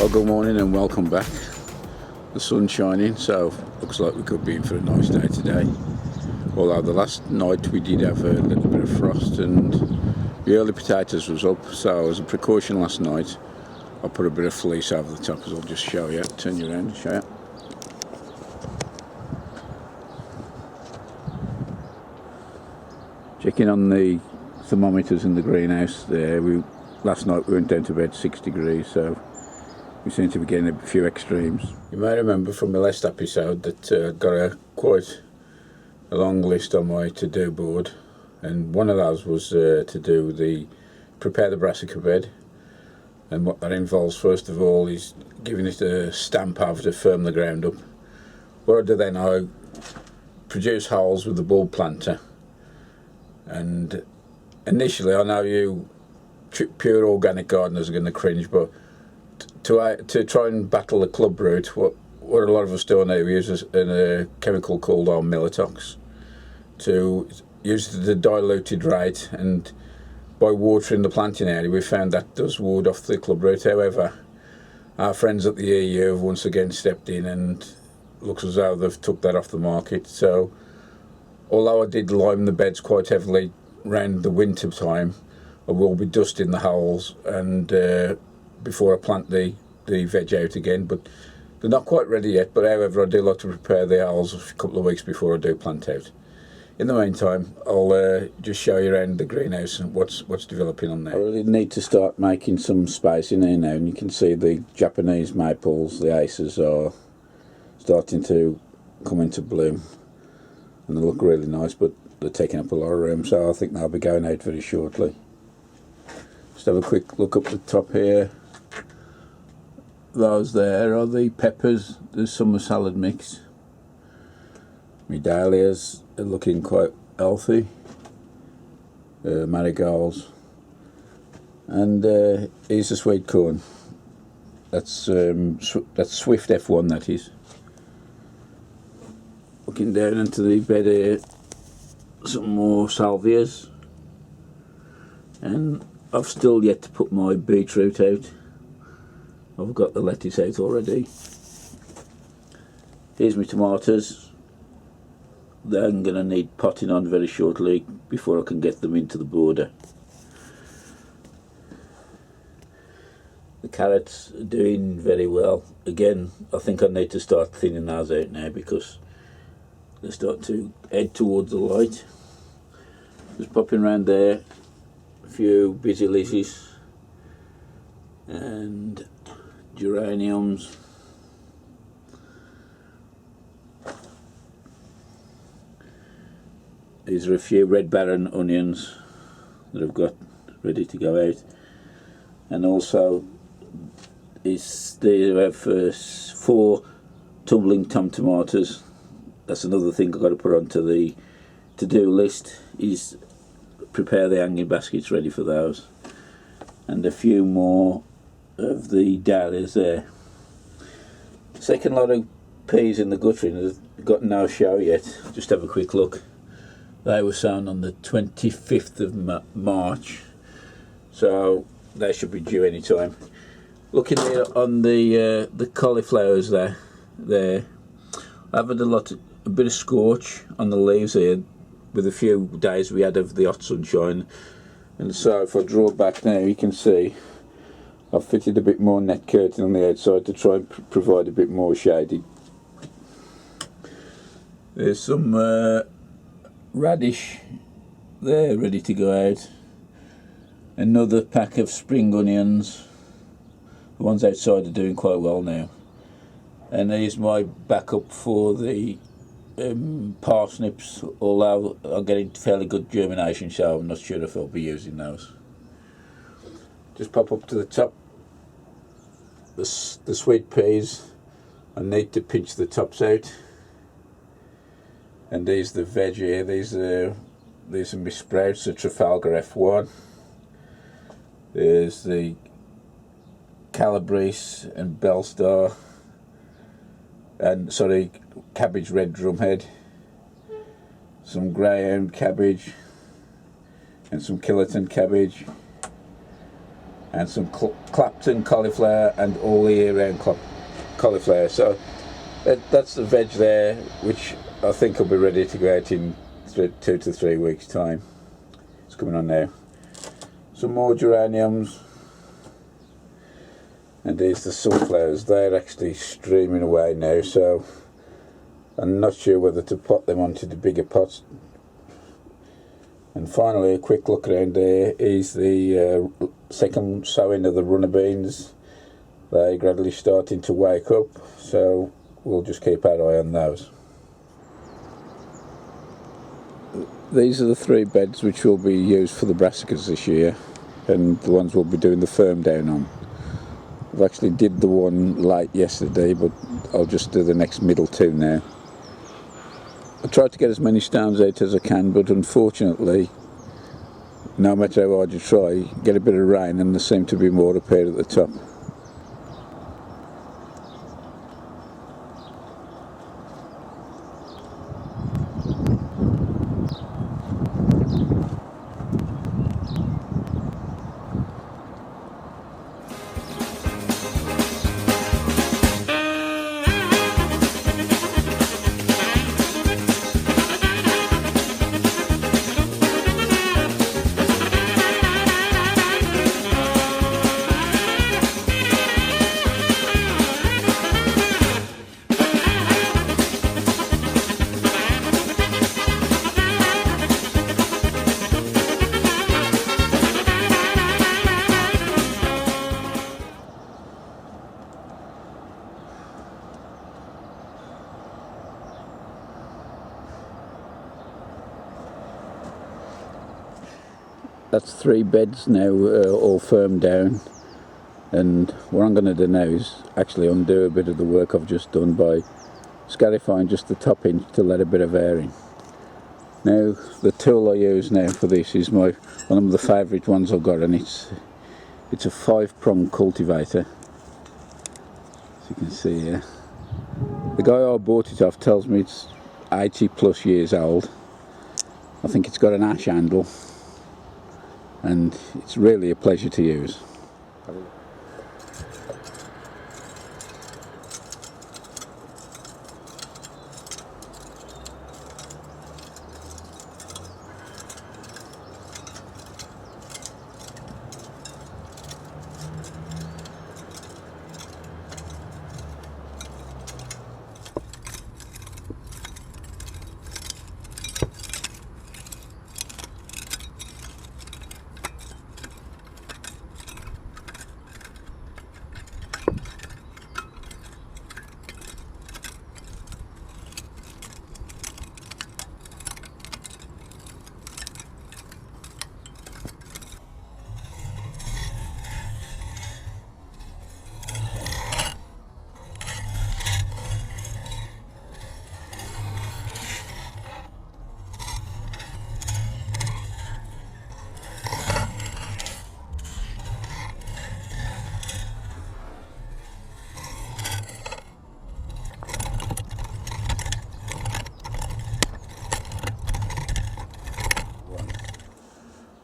Well, good morning and welcome back. The sun's shining, so looks like we could be in for a nice day today. Although the last night we did have a little bit of frost and the early potatoes was up, so as a precaution last night I put a bit of fleece over the top, as I'll just show you. Turn you around and show you. Checking on the thermometers in the greenhouse there. Last night we went down to about 6 degrees, so we seem to be getting a few extremes. You may remember from the last episode that I got quite a long list on my to-do board, and one of those was to prepare the Brassica Bed. And what that involves, first of all, is giving it a stamp over to firm the ground up. What I do then, I produce holes with the bulb planter, and initially I know you pure organic gardeners are going to cringe, but to try and battle the club root, what a lot of us do now, we use a chemical called Militox to use the diluted rate, and by watering the planting area we found that does ward off the club root. However, our friends at the EU have once again stepped in and looks as though they've took that off the market. So although I did lime the beds quite heavily around the winter time, I will be dusting the holes and before I plant the veg out again, but they're not quite ready yet. But however, I do like to prepare the holes a couple of weeks before I do plant out. In the meantime, I'll just show you around the greenhouse and what's developing on there. I really need to start making some space in here now, and you can see the Japanese maples, the aces, are starting to come into bloom, and they look really nice, but they're taking up a lot of room, so I think they'll be going out very shortly. Just have a quick look up the top here. Those there are the peppers, the summer salad mix. My dahlias are looking quite healthy. Marigolds. And here's the sweet corn. That's Swift F1, that is. Looking down into the bed here, some more salvias. And I've still yet to put my beetroot out. I've got the lettuce out already. Here's my tomatoes. They're going to need potting on very shortly before I can get them into the border. The carrots are doing very well. Again, I think I need to start thinning those out now because they start to head towards the light. Just popping around there, a few busy lizzies and geraniums. These are a few red baron onions that I've got ready to go out, and also they have 4 tumbling tom tomatoes. That's another thing I've got to put onto the to-do list, is prepare the hanging baskets ready for those, and a few more of the dahlias there. Second lot of peas in the guttering has got no show yet. Just have a quick look. They were sown on the 25th of March, so they should be due any time. Looking here on the cauliflowers there, I've had a bit of scorch on the leaves here with a few days we had of the hot sunshine, and so if I draw back now you can see I've fitted a bit more net curtain on the outside to try and provide a bit more shading. There's some radish there ready to go out. Another pack of spring onions. The ones outside are doing quite well now. And here's my backup for the parsnips, although I'm getting fairly good germination, so I'm not sure if I'll be using those. Just pop up to the top. The sweet peas, I need to pinch the tops out. And these are the veg here. These are my sprouts, the Trafalgar F1. There's the Calabrese and Bellstar, and cabbage red drumhead, some greyhound cabbage, and some Killerton cabbage, and some Clapton cauliflower and all the year round cauliflower. So that's the veg there, which I think will be ready to go out in 2 to 3 weeks time. It's coming on now. Some more geraniums, and there's the sunflowers. They're actually streaming away now, so I'm not sure whether to pot them onto the bigger pots. And finally, a quick look around there is the second sowing of the runner beans. They're gradually starting to wake up, so we'll just keep our eye on those. These are the 3 beds which will be used for the brassicas this year, and the ones we'll be doing the firm down on. I've actually did the one late yesterday, but I'll just do the next middle 2 now. I tried to get as many stones out as I can, but unfortunately, no matter how hard you try, you get a bit of rain and there seem to be more up here at the top. That's 3 beds now, all firmed down, and what I'm going to do now is actually undo a bit of the work I've just done by scarifying just the top inch to let a bit of air in. Now the tool I use now for this is one of the favourite ones I've got, and it's a 5-prong cultivator, as you can see here. The guy I bought it off tells me it's 80 plus years old. I think it's got an ash handle, and it's really a pleasure to use.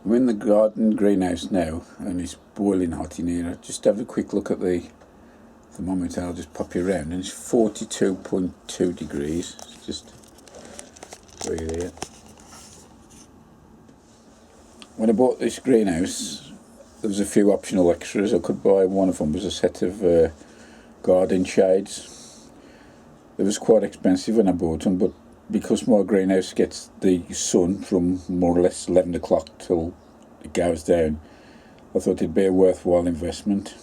I'm in the garden greenhouse now, and it's boiling hot in here. Just have a quick look at the thermometer. I'll just pop you around, and it's 42.2 degrees. Just breathe here. When I bought this greenhouse, there was a few optional extras I could buy. One of them was a set of garden shades. It was quite expensive when I bought them, but because my greenhouse gets the sun from more or less 11 o'clock till it goes down, I thought it'd be a worthwhile investment.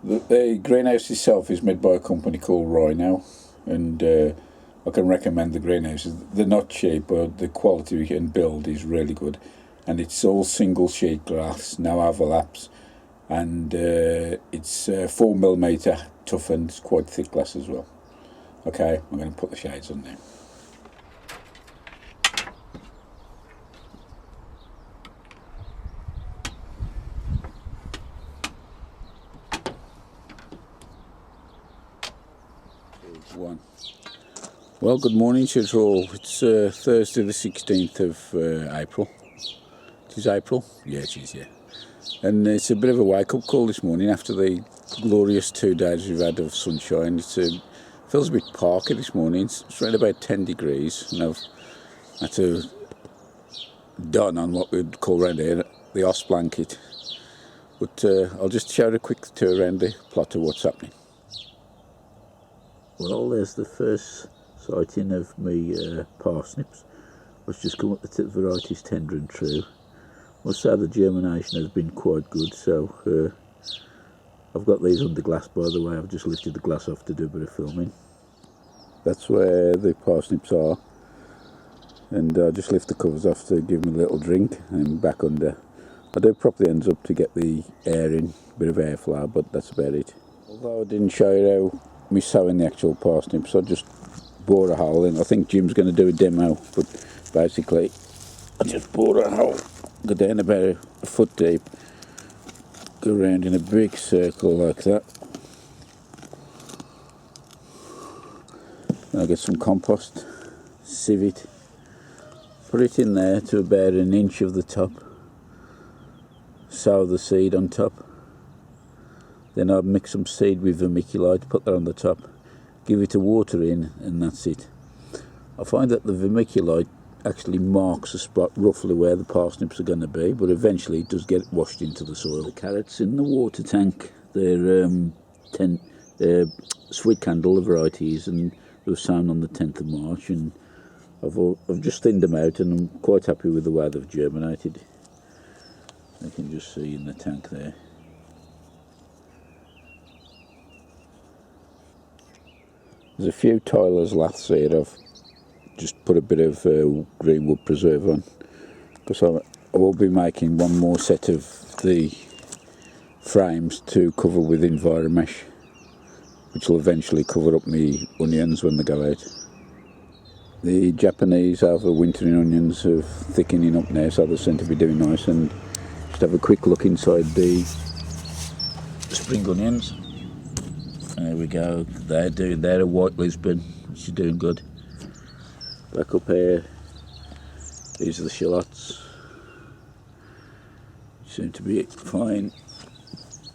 The greenhouse itself is made by a company called Rhino, and I can recommend the greenhouses. They're not cheap, but the quality we can build is really good, and it's all single sheet glass, no overlaps, and it's 4mm tough, and it's quite thick glass as well. Okay, I'm going to put the shades on now. Well, good morning to you all. It's Thursday the 16th of April. It is April? Yeah, it is, yeah. And it's a bit of a wake-up call this morning after the glorious 2 days we've had of sunshine. It feels a bit parky this morning. It's around about 10 degrees, and I've had to don on what we'd call around here the os blanket. But I'll just show you a quick tour around the plot of what's happening. Well, there's the first sighting of me parsnips. I've just come up the tip varieties tender and true. I must say the germination has been quite good, so I've got these under glass, by the way. I've just lifted the glass off to do a bit of filming. That's where the parsnips are, and I just lift the covers off to give them a little drink and back under. I do prop the ends up to get the air in, a bit of airflow, but that's about it. Although I didn't show you how me sowing the actual parsnips, I just bored a hole in. I think Jim's going to do a demo, but basically I just bored a hole, go down about a foot deep, go around in a big circle like that. I'll get some compost, sieve it, put it in there to about 1 inch of the top, sow the seed on top. Then I'll mix some seed with vermiculite, put that on the top, give it a water in, and that's it. I find that the vermiculite actually marks a spot roughly where the parsnips are going to be, but eventually it does get washed into the soil. The carrots in the water tank, they're sweet candle varieties, and they were sown on the 10th of March, and I've just thinned them out, and I'm quite happy with the way they've germinated. You can just see in the tank there. There's a few Tyler's laths here I've just put a bit of green wood preserve on, because I will be making one more set of the frames to cover with Enviromesh, which will eventually cover up my onions when they go out. The Japanese overwintering onions are thickening up now, so they seem to be doing nice. And just have a quick look inside the spring onions. There we go, they're a white Lisbon, which is doing good. Back up here, these are the shallots, seem to be fine,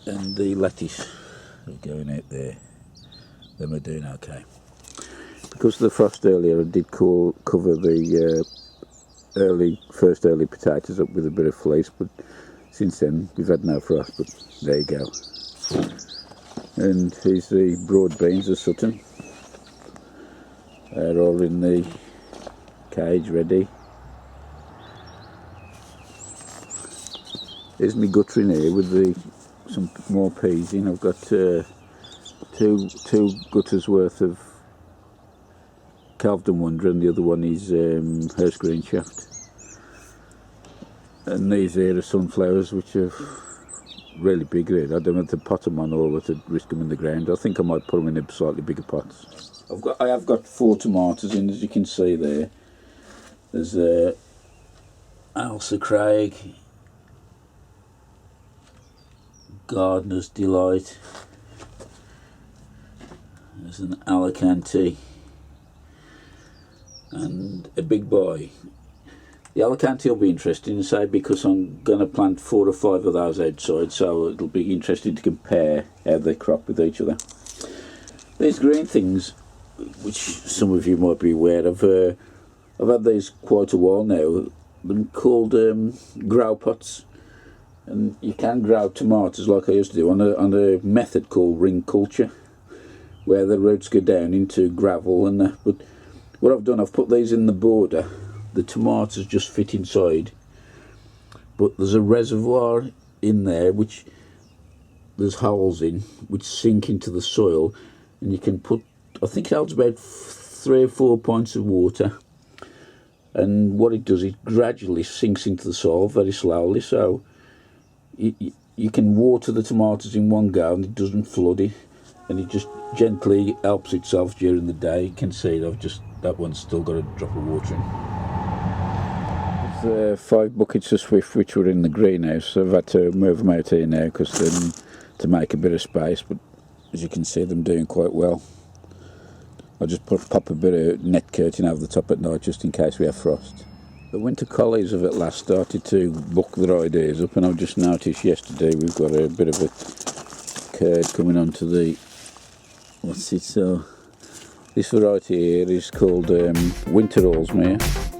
and the lettuce are going out there, them are doing okay. Because of the frost earlier, I did cover the first early potatoes up with a bit of fleece, but since then we've had no frost, but there you go. And here's the broad beans of Sutton. They're all in the cage ready. Here's my gutter in here with some more peas in. I've got two gutters worth of Calved and Wonder, and the other one is Hurst Green Shaft. And these here are sunflowers, which are really big really. I don't know if to pot them on or to risk them in the ground. I think I might put them in slightly bigger pots. I have got 4 tomatoes in, as you can see there. There's Ailsa Craig, Gardener's Delight, there's an Alicante, and a big boy. The Alicante will be interesting, say, because I'm going to plant 4 or 5 of those outside, so it'll be interesting to compare how they crop with each other. These green things, which some of you might be aware of, I've had these quite a while now. They're called Growl Pots, and you can grow tomatoes like I used to do on a method called ring culture, where the roots go down into gravel and that. But what I've done, I've put these in the border. The tomatoes just fit inside, but there's a reservoir in there which there's holes in which sink into the soil, and you can put, I think it holds about 3 or 4 pints of water, and what it does, it gradually sinks into the soil very slowly, so you can water the tomatoes in one go and it doesn't flood it, and it just gently helps itself during the day. You can see that one's still got a drop of water in. 5 buckets of Swift which were in the greenhouse, so I've had to move them out here now to make a bit of space, but as you can see, them doing quite well. I just pop a bit of net curtain over the top at night just in case we have frost. The winter collies have at last started to buck their ideas up, and I've just noticed yesterday we've got a bit of a curd coming onto the, what's it, so this variety here is called winter Allsmere.